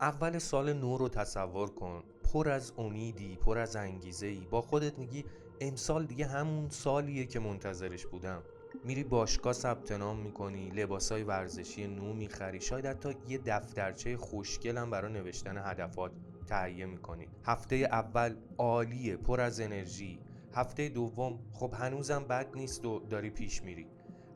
اول سال نو رو تصور کن، پر از امیدی، پر از انگیزه‌ای. با خودت میگی امسال دیگه همون سالیه که منتظرش بودم. میری باشگاه ثبت نام میکنی، لباسای ورزشی نو میخری، شاید حتی یه دفترچه خوشگلم برای نوشتن هدفات تهیه میکنی. هفته اول عالیه، پر از انرژی. هفته دوم خب هنوزم بد نیست و داری پیش میری.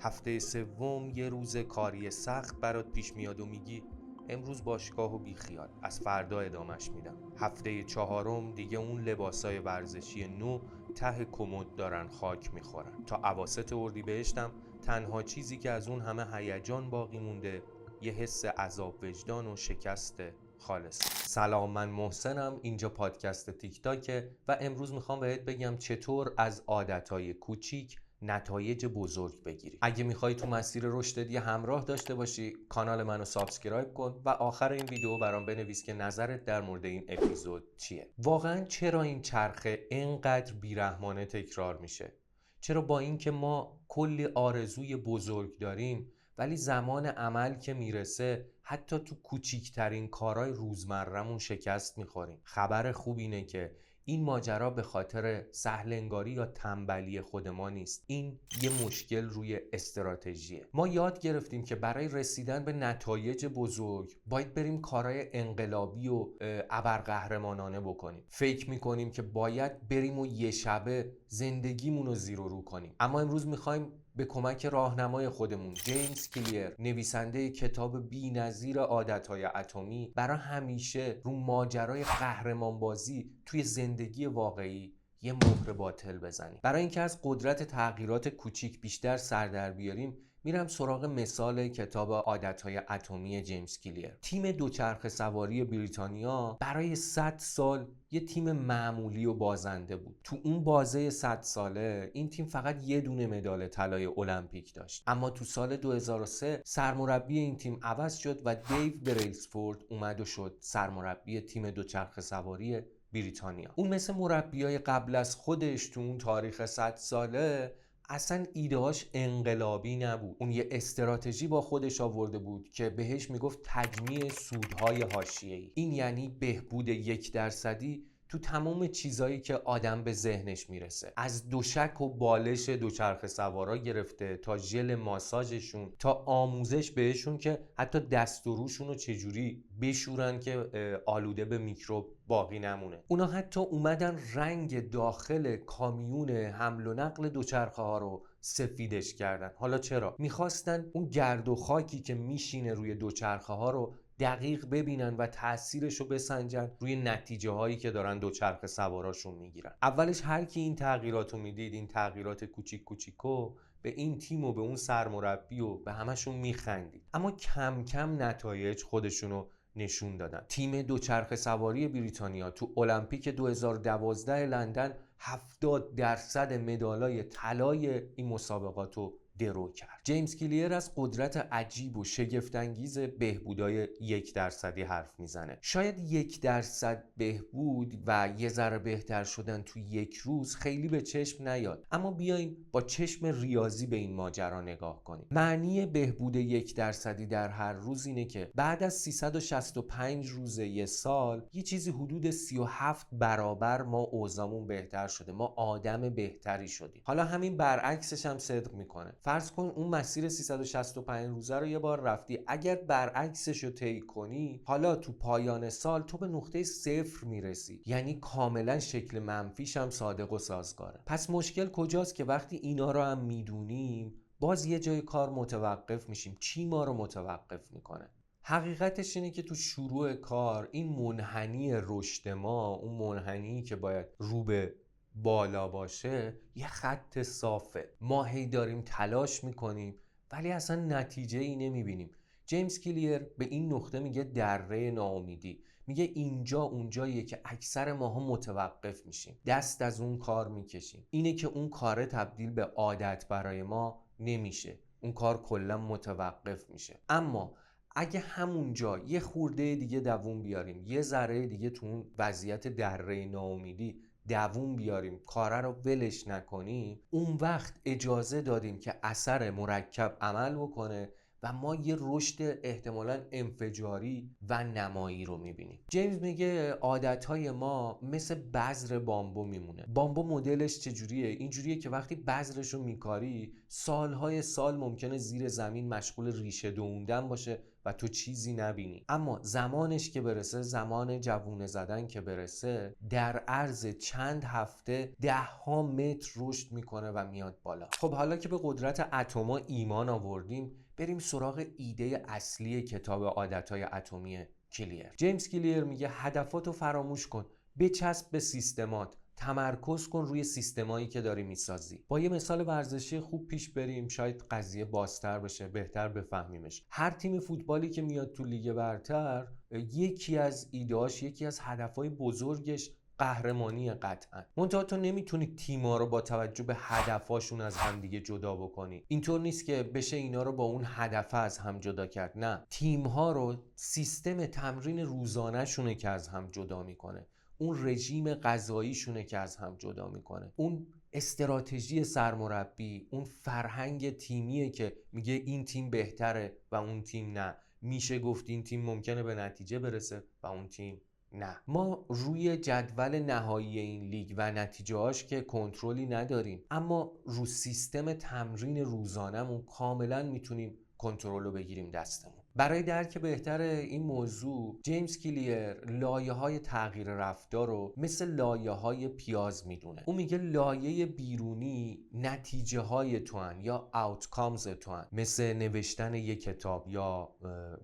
هفته سوم یه روز کاری سخت برات پیش میاد و میگی امروز باشگاه و بیخیال، از فردا ادامش میدم. هفته چهارم دیگه اون لباسای ورزشی نو ته کمد دارن خاک میخورن. تا اواسط اردیبهشتم تنها چیزی که از اون همه هیجان باقی مونده یه حس عذاب وجدان و شکست خالص. سلام، من محسنم، اینجا پادکست تیک تاکه و امروز میخوام بهت بگم چطور از عادتهای کوچیک نتایج بزرگ بگیری. اگه میخوای تو مسیر رشد همراه داشته باشی، کانال منو سابسکرایب کن و آخر این ویدیو برام بنویس که نظرت در مورد این اپیزود چیه. واقعا چرا این چرخه اینقدر بیرحمانه تکرار میشه؟ چرا با اینکه ما کلی آرزوی بزرگ داریم ولی زمان عمل که میرسه حتی تو کوچیکترین کارهای روزمره‌مون شکست میخوریم؟ خبر خوب اینه که این ماجرا به خاطر سهلنگاری یا تنبلی خود ما نیست. این یه مشکل روی استراتژیه. ما یاد گرفتیم که برای رسیدن به نتایج بزرگ باید بریم کارهای انقلابی و ابرقهرمانانه بکنیم. فکر میکنیم که باید بریم و یه شبه زندگیمون رو زیر و رو کنیم. اما امروز میخوایم به کمک راهنمای خودمون، جیمز کلیر، نویسنده کتاب بی‌نظیر عادتهای اتمی، برای همیشه رو ماجرای قهرمانبازی توی زندگی واقعی یه مهر باطل بزنیم. برای اینکه از قدرت تغییرات کوچیک بیشتر سر در بیاریم، میرم سراغ مثال کتاب عادتهای اتمی جیمز کلیر. تیم دوچرخه سواری بریتانیا برای 100 سال یه تیم معمولی و بازنده بود. تو اون بازه 100 ساله این تیم فقط یه دونه مدال طلای المپیک داشت. اما تو سال 2003 سرمربی این تیم عوض شد و دیو بریلسفورد اومد و شد سرمربی تیم دوچرخه سواری بریتانیا. اون مثل مربیای قبل از خودش تو اون تاریخ 100 ساله اصلا ایدهاش انقلابی نبود. اون یه استراتژی با خودش آورده بود که بهش میگفت تجمیع سودهای حاشیه‌ای. این یعنی بهبود 1% تو تمام چیزایی که آدم به ذهنش میرسه، از دوشک و بالش دوچرخه سوارا گرفته تا ژل ماساژشون تا آموزش بهشون که حتی دست و روشون رو چجوری بشورن که آلوده به میکروب باقی نمونه. اونا حتی اومدن رنگ داخل کامیون حمل و نقل دوچرخه ها رو سفیدش کردن. حالا چرا؟ میخواستن اون گرد و خاکی که میشینه روی دوچرخه ها رو دقیق ببینن و تأثیرش رو بسنجن روی نتیجه هایی که دارن دوچرخه سواراشون میگیرن. اولش هر کی این تغییرات رو میدید، این تغییرات کوچیک کوچیکو، به این تیم و به اون سرمربی و به همشون میخندید. اما کم کم نتایج خودشونو نشون دادن. تیم دوچرخه سواری بریتانیا تو المپیک 2012 لندن 70% مدالای طلای این مسابقات رو درو کرد. جیمز کلیر از قدرت عجیب و شگفت‌انگیز بهبودای 1% حرف میزنه. شاید 1% بهبود و یه ذره بهتر شدن تو یک روز خیلی به چشم نیاد، اما بیایم با چشم ریاضی به این ماجرا نگاه کنیم. معنی بهبود 1% در هر روز اینه که بعد از 365 روز یه سال یه چیزی حدود 37 برابر ما اوضاعمون بهتر شده، ما آدم بهتری شدیم. حالا همین برعکسش هم صدق میکنه. فرض کن اون مسیر 365 روزه رو یه بار رفتی، اگر برعکسش رو طی کنی، حالا تو پایان سال تو به نقطه صفر میرسی. یعنی کاملا شکل منفیش هم صادق و سازگاره. پس مشکل کجاست که وقتی اینا رو هم میدونیم باز یه جای کار متوقف میشیم؟ چی ما رو متوقف میکنه؟ حقیقتش اینه که تو شروع کار این منحنی رشد ما، اون منحنی که باید رو به بالا باشه، یه خط صافه. ما هی داریم تلاش میکنیم ولی اصلا نتیجه ای نمیبینیم. جیمز کلیر به این نقطه میگه دره ناامیدی. میگه اینجا اونجاییه که اکثر ماها متوقف میشیم، دست از اون کار میکشیم. اینه که اون کار تبدیل به عادت برای ما نمیشه، اون کار کلا متوقف میشه. اما اگه همونجا یه خورده دیگه دووم بیاریم، یه ذره دیگه تو اون وضعیت دره ناامیدی دووم بیاریم، کاره رو ولش نکنیم، اون وقت اجازه دادیم که اثر مرکب عمل بکنه و ما یه رشد احتمالاً انفجاری و نمایی رو میبینیم. جیمز میگه عادتهای ما مثل بذر بامبو میمونه. بامبو مدلش چجوریه؟ اینجوریه که وقتی بذرش رو میکاری سالهای سال ممکنه زیر زمین مشغول ریشه دووندن باشه و تو چیزی نبینی، اما زمانش که برسه، زمان جوونه زدن که برسه، در عرض چند هفته 10 متر رشد میکنه و میاد بالا. خب حالا که به قدرت اتم‌ها ایمان آوردیم، بریم سراغ ایده اصلی کتاب عادتهای اتمی کلیر. جیمز کلیر میگه هدفاتو فراموش کن، بچسب به سیستمات، تمرکز کن روی سیستمایی که داری میسازی. با یه مثال ورزشی خوب پیش بریم، شاید قضیه بازتر بشه، بهتر بفهمیمش. هر تیم فوتبالی که میاد تو لیگ برتر، یکی از ایده‌هاش، یکی از هدفهای بزرگش قهرمانی قطعا. منتها تو نمیتونی تیم‌ها رو با توجه به هدفاشون از همدیگه جدا بکنی. اینطور نیست که بشه اینا رو با اون هدف از هم جدا کرد. نه، تیم‌ها رو سیستم تمرین روزانه‌شونه که از هم جدا میکنه. اون رژیم غذاییشونه که از هم جدا میکنه. اون استراتژی سرمربی، اون فرهنگ تیمیه که میگه این تیم بهتره و اون تیم نه. میشه گفت این تیم ممکنه به نتیجه برسه و اون تیم نه. ما روی جدول نهایی این لیگ و نتیجه‌هاش که کنترلی نداریم، اما رو سیستم تمرین روزانه‌مون کاملا میتونیم کنترل رو بگیریم دستمون. برای درک بهتر این موضوع، جیمز کلیر لایه‌های تغییر رفتار رو مثل لایه‌های پیاز میدونه. اون میگه لایه بیرونی نتیجه‌های تو هن یا outcomes تو هن، مثل نوشتن یک کتاب یا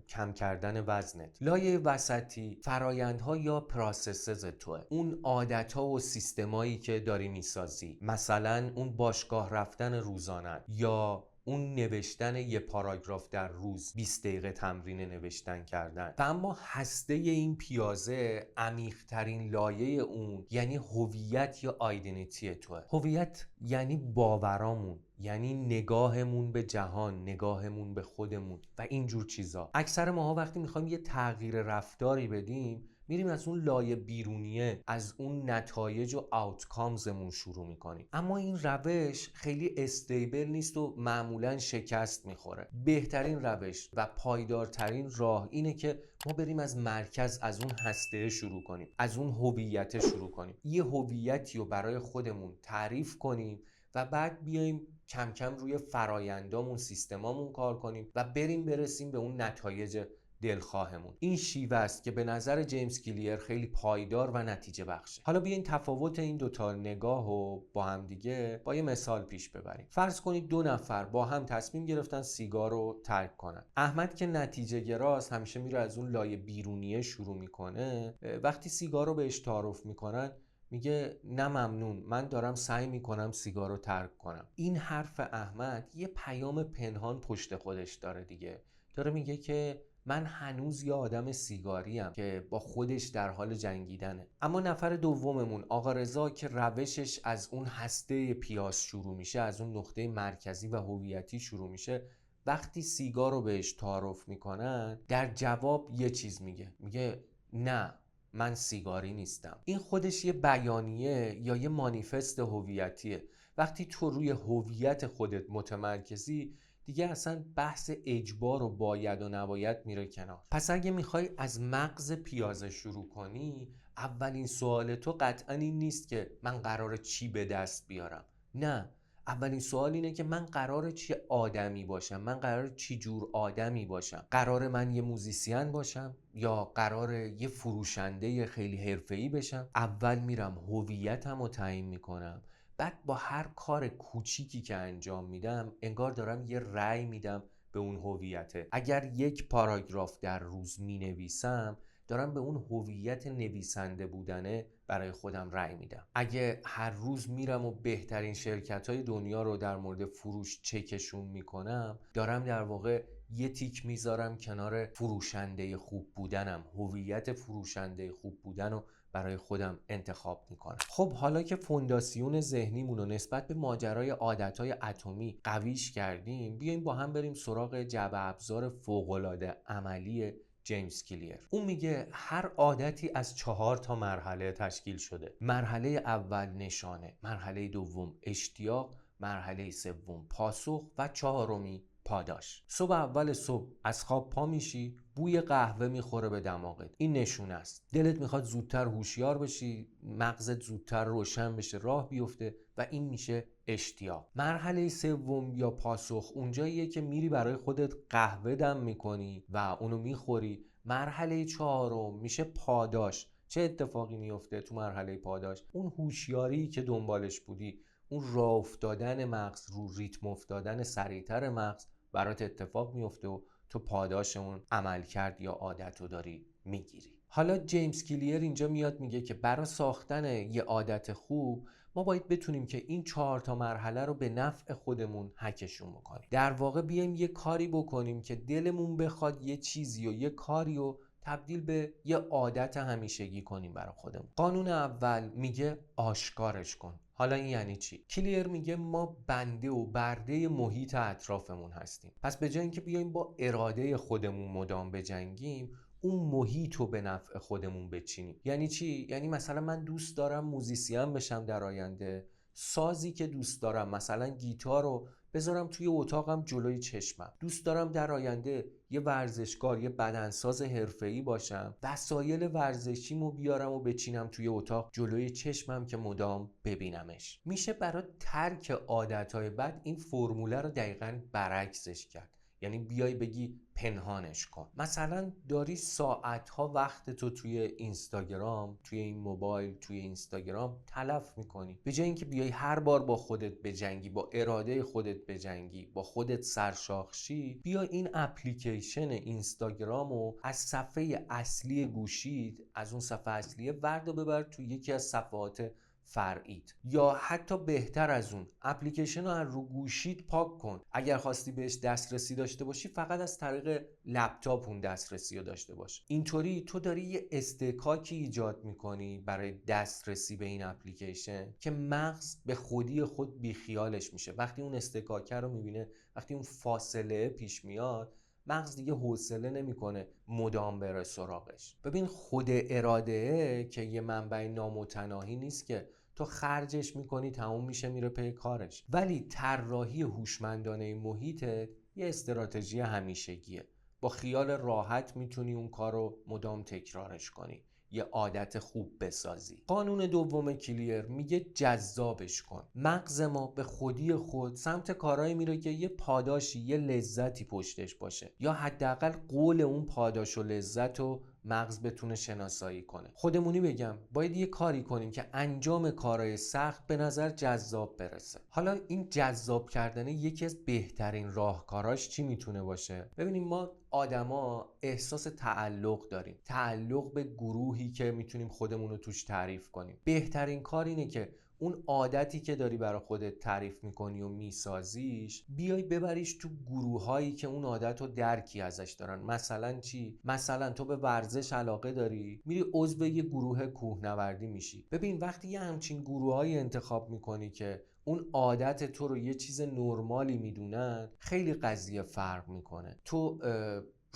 کم کردن وزنت. لایه وسطی فرایندها یا پروسسز توه، اون عادت‌ها و سیستمایی که داری میسازی، مثلا اون باشگاه رفتن روزانه یا اون نوشتن یه پاراگراف در روز، 20 دقیقه تمرین نوشتن کردن. و اما هسته این پیازه، عمیق‌ترین لایه اون یعنی هویت یا آیدنتیتی توه. هویت یعنی باورامون، یعنی نگاهمون به جهان، نگاهمون به خودمون و اینجور چیزا. اکثر ماها وقتی میخوایم یه تغییر رفتاری بدیم، میریم از اون لایه بیرونیه، از اون نتایج و آوتکامزمون شروع میکنیم. اما این روش خیلی استیبل نیست و معمولا شکست میخوره. بهترین روش و پایدارترین راه اینه که ما بریم از مرکز، از اون هسته شروع کنیم، از اون هویت شروع کنیم، یه هویتی رو برای خودمون تعریف کنیم و بعد بیایم کم کم روی فرایندامون، سیستمامون کار کنیم و برسیم به اون نتایج دلخواهمون. این شیوه است که به نظر جیمز کلیر خیلی پایدار و نتیجه بخشه. حالا بیاین تفاوت این دوتا نگاه رو با هم دیگه با یه مثال پیش ببریم. فرض کنید 2 نفر با هم تصمیم گرفتن سیگار رو ترک کنن. احمد که نتیجه گراست، همیشه میره از اون لایه بیرونیه شروع میکنه. وقتی سیگار رو بهش تعارف میکنن میگه نه ممنون، من دارم سعی میکنم سیگار رو ترک کنم. این حرف احمد یه پیام پنهان پشت خودش داره دیگه. داره میگه که من هنوز یه آدم سیگاریم که با خودش در حال جنگیدنه. اما نفر دوممون آقا رضا که روشش از اون هسته پیاز شروع میشه، از اون نقطه مرکزی و هویتی شروع میشه، وقتی سیگار رو بهش تعارف میکنن در جواب یه چیز میگه نه، من سیگاری نیستم. این خودش یه بیانیه یا یه مانیفست هویتیه. وقتی تو روی هویت خودت متمرکزی، دیگه اصلا بحث اجبار و باید و نباید میره کنار. پس اگه میخوای از مغز پیازه شروع کنی، اولین سوال تو قطعا این نیست که من قراره چی به دست بیارم. نه، اولین سوال اینه که من قراره چی آدمی باشم، من قراره چی جور آدمی باشم. قراره من یه موزیسین باشم یا قراره یه فروشنده خیلی حرفه‌ای بشم؟ اول میرم هویتم رو تعیین میکنم، بعد با هر کار کوچیکی که انجام میدم انگار دارم یه رأی میدم به اون هویته. اگر یک پاراگراف در روز مینویسم، دارم به اون هویت نویسنده بودنه برای خودم رأی میدم. اگه هر روز میرم و بهترین شرکت‌های دنیا رو در مورد فروش چکشون میکنم، دارم در واقع یه تیک میذارم کنار فروشنده خوب بودنم، هویت فروشنده خوب بودن رو برای خودم انتخاب میکنم. خب حالا که فونداسیون ذهنیمون رو نسبت به ماجرای عادتهای اتمی قویش کردیم، بیایم با هم بریم سراغ جعبه ابزار فوق‌العاده عملی جیمز کلیر. اون میگه هر عادتی از 4 تا مرحله تشکیل شده. مرحله اول نشانه، مرحله دوم اشتیاق، مرحله سوم پاسخ و 4می پاداش. صبح اول صبح از خواب پا میشی، بوی قهوه میخوره به دماغت، این نشونه است دلت میخواد زودتر هوشیار بشی، مغزت زودتر روشن بشه، راه بیفته و این میشه اشتیاق. مرحله سوم یا پاسخ اونجاییه که میری برای خودت قهوه دم میکنی و اونو میخوری. مرحله چهارم میشه پاداش. چه اتفاقی میفته تو مرحله پاداش؟ اون هوشیاری که دنبالش بودی، اون راه افتادن مغز، رو ریتم افتادن سریعتر مغز برات اتفاق میفته و تو پاداش اون عمل کرد یا عادت رو داری میگیری. حالا جیمز کلیر اینجا میاد میگه که برای ساختن یه عادت خوب ما باید بتونیم که این 4 تا مرحله رو به نفع خودمون هکشون بکنیم. در واقع بیایم یه کاری بکنیم که دلمون بخواد یه چیزی و یه کاری رو تبدیل به یه عادت همیشگی کنیم برای خودمون. قانون اول میگه آشکارش کن. حالا این یعنی چی؟ کلیر میگه ما بنده و برده محیط اطرافمون هستیم. پس به جای اینکه بیایم با اراده خودمون مدام بجنگیم، اون محیط رو به نفع خودمون بچینیم. یعنی چی؟ یعنی مثلا من دوست دارم موزیسین بشم در آینده، سازی که دوست دارم مثلا گیتار رو بذارم توی اتاقم جلوی چشمم. دوست دارم در آینده یه ورزشکار، یه بدنساز حرفه‌ای باشم، وسایل ورزشیمو بیارم و بچینم توی اتاق جلوی چشمم که مدام ببینمش. میشه برای ترک عادتهای بد این فرموله رو دقیقاً برعکسش کرد. یعنی بیای بگی پنهانش کن. مثلا داری ساعتها وقت تو توی اینستاگرام، توی این موبایل، توی اینستاگرام تلف میکنی. به جای اینکه بیای هر بار با خودت بجنگی، با اراده خودت بجنگی، با خودت سرشاخشی، بیا این اپلیکیشن اینستاگرام رو از صفحه اصلی گوشیت، از اون صفحه اصلیه ورد و ببر تو یکی از صفحات فرعیت، یا حتی بهتر از اون اپلیکیشن رو از رو گوشیت پاک کن. اگر خواستی بهش دسترسی داشته باشی فقط از طریق لپتاپ اون دسترسی رو داشته باش. اینطوری تو داری یه استکاکی ایجاد میکنی برای دسترسی به این اپلیکیشن که مغز به خودی خود بیخیالش میشه. وقتی اون استکاکه رو میبینه، وقتی اون فاصله پیش میاد، مغز دیگه حوصله نمیکنه مدام بره سراغش. ببین خود اراده که یه منبع نامتناهی نیست که تو خرجش میکنی تموم میشه میره پی کارش، ولی طراحی هوشمندانه محیطت یه استراتژی همیشگیه. با خیال راحت میتونی اون کار رو مدام تکرارش کنی، یه عادت خوب بسازی. قانون دوم کلیر میگه جذابش کن. مغز ما به خودی خود سمت کارهایی میره که یه پاداشی، یه لذتی پشتش باشه، یا حداقل قول اون پاداش و لذت رو مغز بتونه شناسایی کنه. خودمونی بگم باید یه کاری کنیم که انجام کارهای سخت به نظر جذاب برسه. حالا این جذاب کردن یکی از بهترین راهکاراش چی میتونه باشه؟ ببینیم ما آدما احساس تعلق داریم، تعلق به گروهی که میتونیم خودمون رو توش تعریف کنیم. بهترین کار اینه که اون عادتی که داری برای خودت تعریف میکنی و میسازیش، بیای ببریش تو گروهایی که اون عادت رو درکی ازش دارن. مثلا چی؟ مثلا تو به ورزش علاقه داری، میری عضو یه گروه کوهنوردی میشی. ببین وقتی یه همچین گروهایی انتخاب میکنی که اون عادت تو رو یه چیز نرمالی میدونن، خیلی قضیه فرق میکنه. تو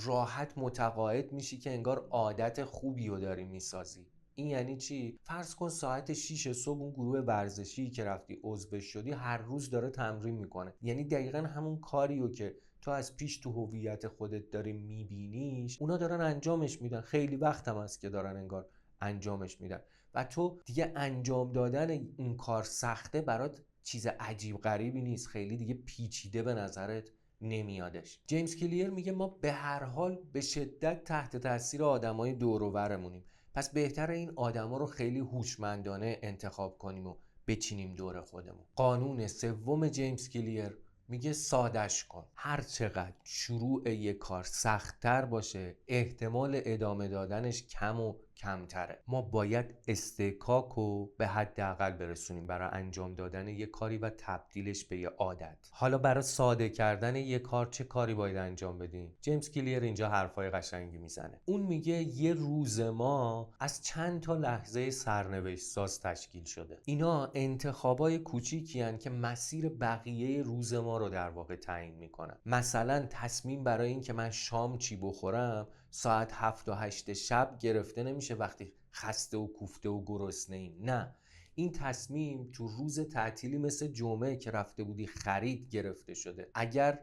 راحت متقاعد میشی که انگار عادت خوبی رو داری میسازی. این یعنی چی؟ فرض کن ساعت 6 صبح اون گروه ورزشی که رفتی عضو شدی هر روز داره تمرین میکنه. یعنی دقیقاً همون کاریو که تو از پیش تو هویت خودت داری میبینیش، اونا دارن انجامش میدن. خیلی وقت هم هست که دارن انگار انجامش میدن و تو دیگه انجام دادن این کار سخته برات چیز عجیب غریبی نیست، خیلی دیگه پیچیده به نظرت نمیادش. جیمز کلیر میگه ما به هر حال به شدت تحت تاثیر آدمای دور و برمونیم، پس بهتره این آدما رو خیلی هوشمندانه انتخاب کنیم و بچینیم دور خودمون. قانون سوم جیمز کلیر میگه سادش کن. هر چقدر شروع یک کار سخت‌تر باشه، احتمال ادامه دادنش کم و کمتره. ما باید استکاک رو به حداقل برسونیم برای انجام دادن یک کاری و تبدیلش به یه عادت. حالا برای ساده کردن یک کار چه کاری باید انجام بدیم؟ جیمز کلیر اینجا حرفای قشنگی میزنه. اون میگه یه روز ما از چند تا لحظه سرنوشت ساز تشکیل شده. اینا انتخابای کوچیکی هن که مسیر بقیه روز ما رو در واقع تعیین میکنن. مثلا تصمیم برای این که من شام چی بخورم ساعت 7 و 8 شب گرفته نمیشه وقتی خسته و کوفته و گرسنه ایم. نه، این تصمیم تو روز تعطیلی مثل جمعه که رفته بودی خرید گرفته شده. اگر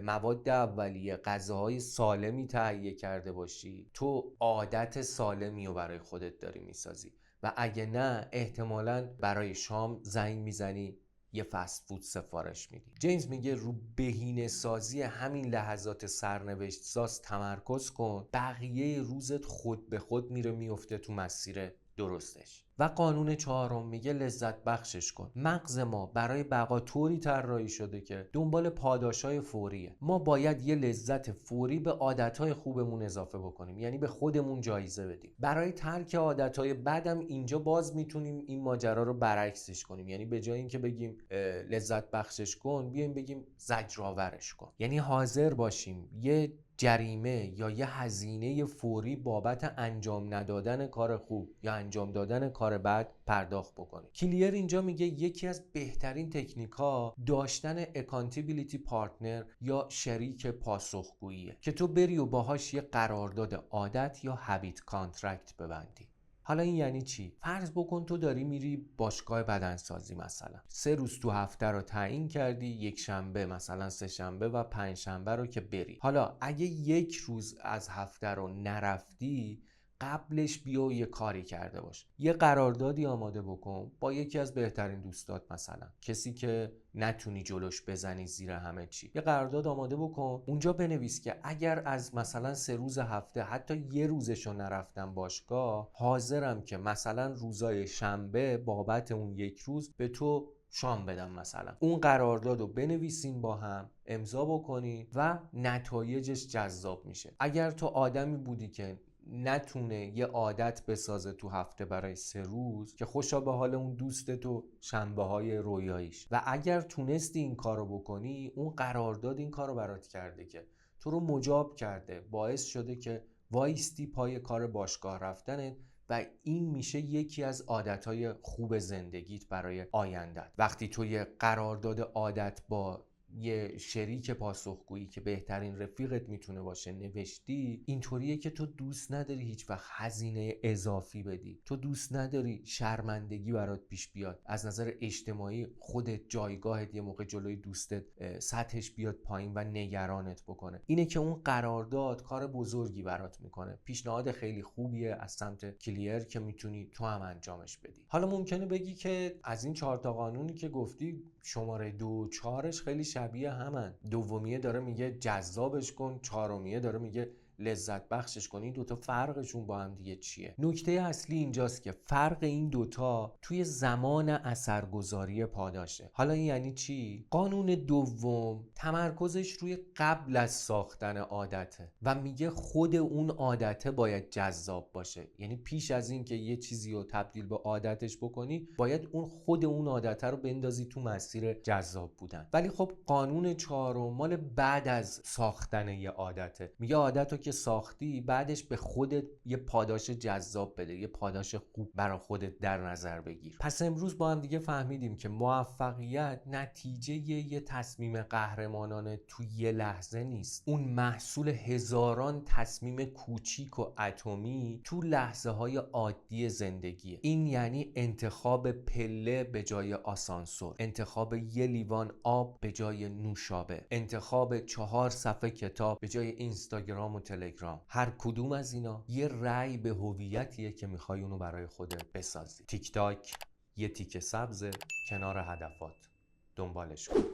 مواد اولیه، غذاهای سالمی تهیه کرده باشی، تو عادت سالمی رو برای خودت داری میسازی و اگه نه احتمالاً برای شام زنگ میزنی یه فست فود سفارش میدی. جیمز میگه رو بهینه سازی همین لحظات سرنوشت ساز تمرکز کن، بقیه روزت خود به خود میره میفته تو مسیر درستش. و قانون چهارم میگه لذت بخشش کن. مغز ما برای بقا طوری طراحی شده که دنبال پاداشای فوریه. ما باید یه لذت فوری به عادتهای خوبمون اضافه بکنیم، یعنی به خودمون جایزه بدیم. برای ترک عادتهای بدم اینجا باز میتونیم این ماجرا رو برعکسش کنیم، یعنی به جای اینکه بگیم لذت بخشش کن، بیایم بگیم زجرآورش کن. یعنی حاضر باشیم یه جریمه یا یه هزینه فوری بابت انجام ندادن کار خوب یا انجام دادن کار بد پرداخت بکنید. کلیر اینجا میگه یکی از بهترین تکنیک‌ها داشتن اکانتیبیلیتی پارتنر یا شریک پاسخگوییه که تو بری و باهاش یه قرارداد عادت یا هابیت کانترکت ببندی. حالا این یعنی چی؟ فرض بکن تو داری میری باشگاه بدنسازی، مثلا 3 روز تو هفته رو تعیین کردی، یک شنبه مثلا 3 شنبه و 5 شنبه رو که بری. حالا اگه یک روز از هفته رو نرفتی، قبلش بیا و یه کاری کرده باش، یه قراردادی آماده بکن با یکی از بهترین دوستات، مثلا کسی که نتونی جلوش بزنی زیر همه چی. یه قرارداد آماده بکن، اونجا بنویس که اگر از مثلا 3 روز هفته حتی یه روزشو نرفتم باشگاه، حاضرم که مثلا روزای شنبه بابت اون یک روز به تو شام بدم. مثلا اون قرارداد رو بنویسین، با هم امضا بکنین و نتایجش جذاب میشه. اگر تو آدمی بودی که نتونه یه عادت بسازه تو هفته برای 3 روز، که خوشا به حال اون دوست تو شنبه های رویاییش، و اگر تونستی این کارو بکنی، اون قرارداد این کارو برات کرده که تو رو مجاب کرده، باعث شده که وایستی پای کار باشگاه رفتنت و این میشه یکی از عادتهای خوب زندگیت برای آیندت. وقتی تو یه قرارداد عادت با یه شریک پاسخگویی که بهترین رفیقت میتونه باشه نوشتی، اینطوریه که تو دوست نداری هیچ وقت هزینه اضافی بدی، تو دوست نداری شرمندگی برات پیش بیاد، از نظر اجتماعی خودت جایگاهت یه موقع جلوی دوستت سطحش بیاد پایین و نگرانت بکنه. اینه که اون قرارداد کار بزرگی برات میکنه. پیشنهاد خیلی خوبیه از سمت کلیر که میتونی تو هم انجامش بدی. حالا ممکنه بگی که از این 4 تا قانونی که گفتی شماره 2 و 4ش خیلی شبیه همن. دومیه داره میگه جذابش کن، چهارمیه داره میگه لذت بخشش کنی. این دوتا فرقشون با هم دیگه چیه؟ نکته اصلی اینجاست که فرق این دوتا توی زمان اثرگذاری پاداشه. حالا این یعنی چی؟ قانون دوم تمرکزش روی قبل از ساختن عادته و میگه خود اون عادته باید جذاب باشه. یعنی پیش از این که یه چیزی رو تبدیل به عادتش بکنی، باید خود اون عادته رو بندازی تو مسیر جذاب بودن. ولی خب قانون چهارم مال بعد از ساختن یه عادته. میگه عادت رو که ساختی، بعدش به خودت یه پاداش جذاب بده، یه پاداش خوب برای خودت در نظر بگیر. پس امروز با هم دیگه فهمیدیم که موفقیت نتیجه یه تصمیم قهرمانانه تو یه لحظه نیست، اون محصول هزاران تصمیم کوچیک و اتمی تو لحظه های عادی زندگیه. این یعنی انتخاب پله به جای آسانسور، انتخاب یه لیوان آب به جای نوشابه، انتخاب 4 صفحه کتاب به جای اینستاگرام و تلگرام. هر کدوم از اینا یه رأی به هویتیه که میخوای اونو برای خودت بسازی. تیک تاک یه تیکه سبز کنار هدفات، دنبالش کن.